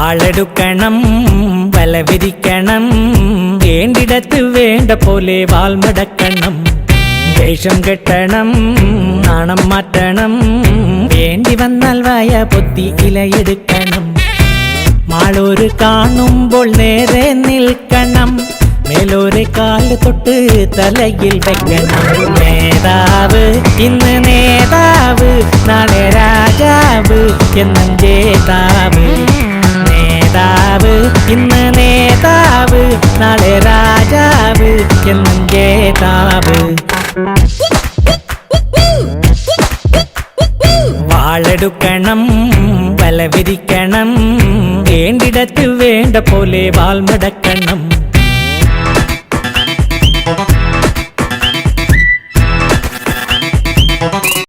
വാളെടുക്കണം വല വിരിക്കണം വേണ്ടിടത്ത് വേണ്ട പോലെ വാൾമടക്കണം ദേഷ്യം കെട്ടണം നാണം മാറ്റണം വേണ്ടി വന്നാൽ വായ പൊത്തി ഇലയെടുക്കണം മാളൂര് കാണുമ്പോൾ നേരെ നിൽക്കണം മേലോരെ കാല് തൊട്ട് തലയിൽ വെക്കണം നേതാവ് ഇന്ന് നേതാവ് നാളെ രാജാവ് എന്നും ജേതാവ് നേതാവ് ഇന്ന് നേതാവ് നാളെ രാജാവ് എന്നും ജേതാവ് വാളെടുക്കണം വല വിരിക്കണം വേണ്ടിടത്ത് വേണ്ട പോലെ വാൾമടക്കണം